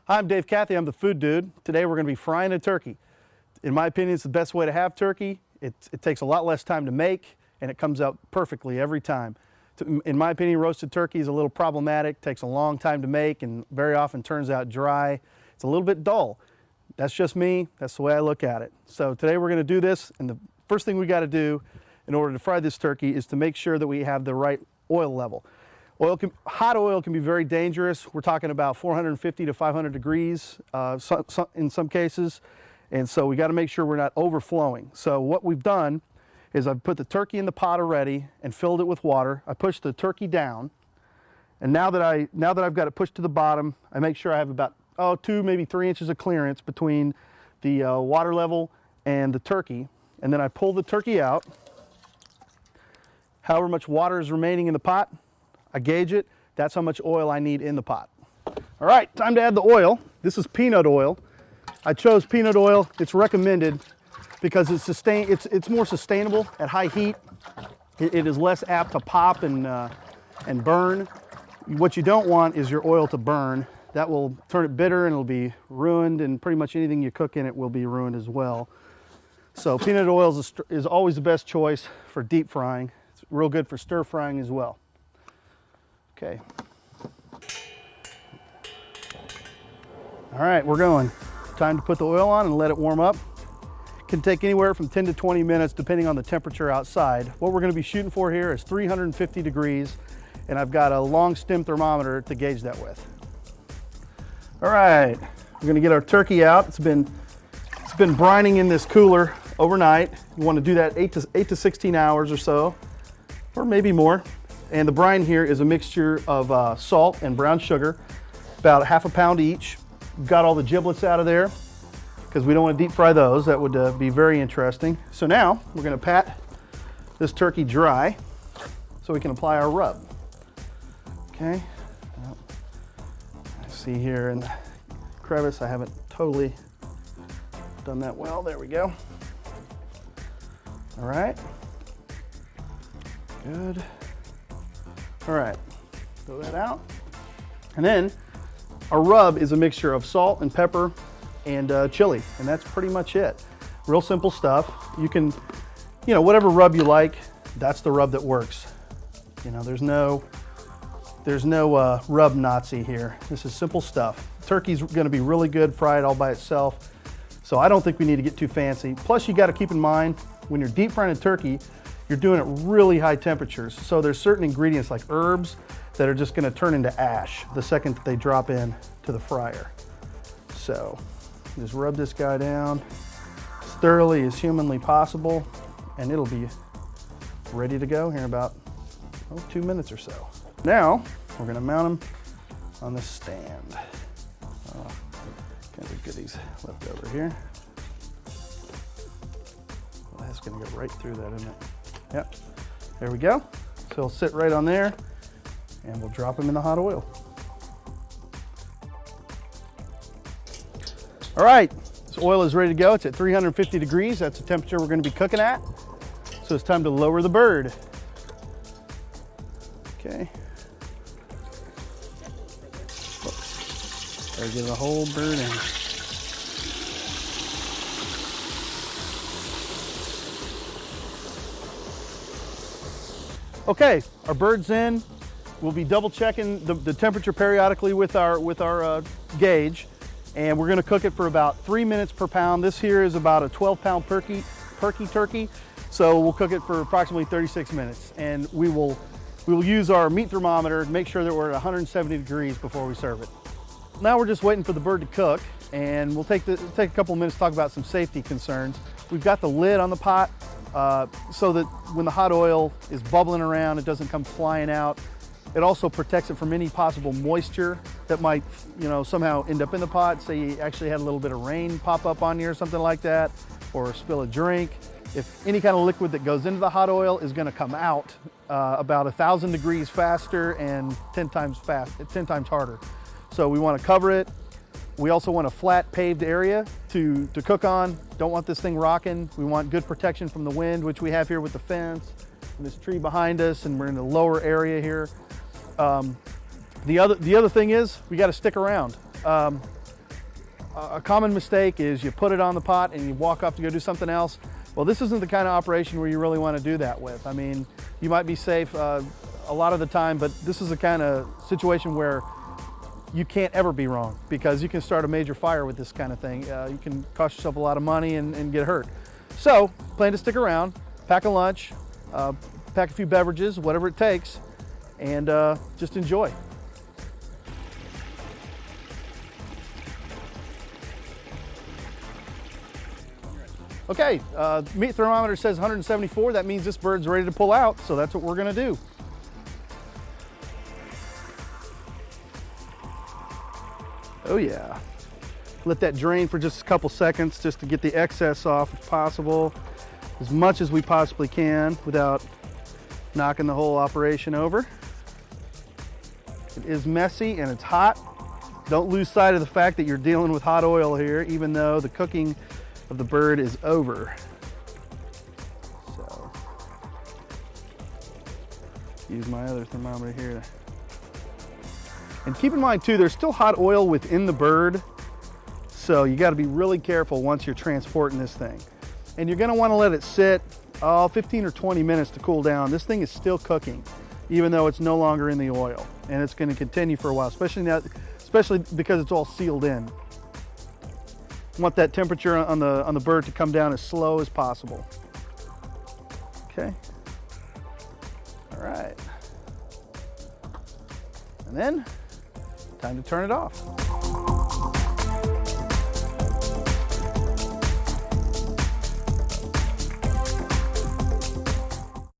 Hi, I'm Dave Cathey. I'm the food dude. Today we're going to be frying a turkey. In my opinion, it's the best way to have turkey. It takes a lot less time to make, and it comes out perfectly every time. In my opinion, roasted turkey is a little problematic, takes a long time to make, and very often turns out dry. It's a little bit dull. That's just me. That's the way I look at it. So today we're going to do this, and the first thing we got to do in order to fry this turkey is to make sure that we have the right oil level. Hot oil can be very dangerous. We're talking about 450 to 500 degrees in some cases. And so we got to make sure we're not overflowing. So what we've done is I've put the turkey in the pot already and filled it with water. I pushed the turkey down. And now that I've got it pushed to the bottom, I make sure I have about 2, maybe 3 inches of clearance between the water level and the turkey. And then I pull the turkey out. However much water is remaining in the pot, I gauge it. That's how much oil I need in the pot. All right, time to add the oil. This is peanut oil. I chose peanut oil. It's recommended because it's more sustainable at high heat. It is less apt to pop and burn. What you don't want is your oil to burn. That will turn it bitter and it'll be ruined, and pretty much anything you cook in it will be ruined as well. So peanut oil is always the best choice for deep frying. It's real good for stir frying as well. Okay. All right, we're going. Time to put the oil on and let it warm up. It can take anywhere from 10 to 20 minutes depending on the temperature outside. What we're going to be shooting for here is 350 degrees, and I've got a long stem thermometer to gauge that with. All right, we're going to get our turkey out. It's been brining in this cooler overnight. You want to do that 8 to 16 hours or so, or maybe more. And the brine here is a mixture of salt and brown sugar, about ½ pound each. Got all the giblets out of there because we don't want to deep fry those. That would be very interesting. So now we're going to pat this turkey dry so we can apply our rub. Okay. Well, I see here in the crevice I haven't totally done that well. There we go. All right. Good. All right, throw that out. And then our rub is a mixture of salt and pepper and chili, and that's pretty much it. Real simple stuff. You can, whatever rub you like, that's the rub that works. There's no rub Nazi here. This is simple stuff. Turkey's gonna be really good fried all by itself, so I don't think we need to get too fancy. Plus, you gotta keep in mind, when you're deep frying a turkey, you're doing it at really high temperatures. So there's certain ingredients like herbs that are just gonna turn into ash the second that they drop in to the fryer. So just rub this guy down as thoroughly as humanly possible, and it'll be ready to go here in about 2 minutes or so. Now, we're gonna mount them on this stand. Got the goodies left over here. Well, that's gonna go right through that, isn't it? Yep, there we go. So it'll sit right on there, and we'll drop them in the hot oil. All right, this oil is ready to go. It's at 350 degrees. That's the temperature we're going to be cooking at. So it's time to lower the bird. Okay. Gotta get the whole bird in. Okay, our bird's in. We'll be double checking the temperature periodically with our gauge, and we're gonna cook it for about 3 minutes per pound. This here is about a 12-pound turkey, so we'll cook it for approximately 36 minutes. And we will use our meat thermometer to make sure that we're at 170 degrees before we serve it. Now we're just waiting for the bird to cook, and we'll take a couple minutes to talk about some safety concerns. We've got the lid on the pot, so that when the hot oil is bubbling around, it doesn't come flying out. It also protects it from any possible moisture that might, somehow end up in the pot. Say you actually had a little bit of rain pop up on you or something like that, or spill a drink. If any kind of liquid that goes into the hot oil is going to come out about 1,000 degrees faster and 10 times harder. So we want to cover it. We also want a flat paved area to cook on. Don't want this thing rocking. We want good protection from the wind, which we have here with the fence and this tree behind us, and we're in the lower area here. The other thing is we got to stick around. a common mistake is you put it on the pot and you walk off to go do something else. Well, this isn't the kind of operation where you really want to do that with. I mean, you might be safe a lot of the time, but this is the kind of situation where you can't ever be wrong, because you can start a major fire with this kind of thing. You can cost yourself a lot of money and get hurt. So, plan to stick around, pack a lunch, pack a few beverages, whatever it takes, and just enjoy. Okay, meat thermometer says 174. That means this bird's ready to pull out, so that's what we're gonna do. Oh yeah. Let that drain for just a couple seconds just to get the excess off if possible, as much as we possibly can without knocking the whole operation over. It is messy and it's hot. Don't lose sight of the fact that you're dealing with hot oil here, even though the cooking of the bird is over. So, use my other thermometer here. And keep in mind too, there's still hot oil within the bird, so you got to be really careful once you're transporting this thing. And you're going to want to let it sit 15 or 20 minutes to cool down. This thing is still cooking, even though it's no longer in the oil, and it's going to continue for a while, especially because it's all sealed in. Want that temperature on the bird to come down as slow as possible. Okay. All right. And then time to turn it off.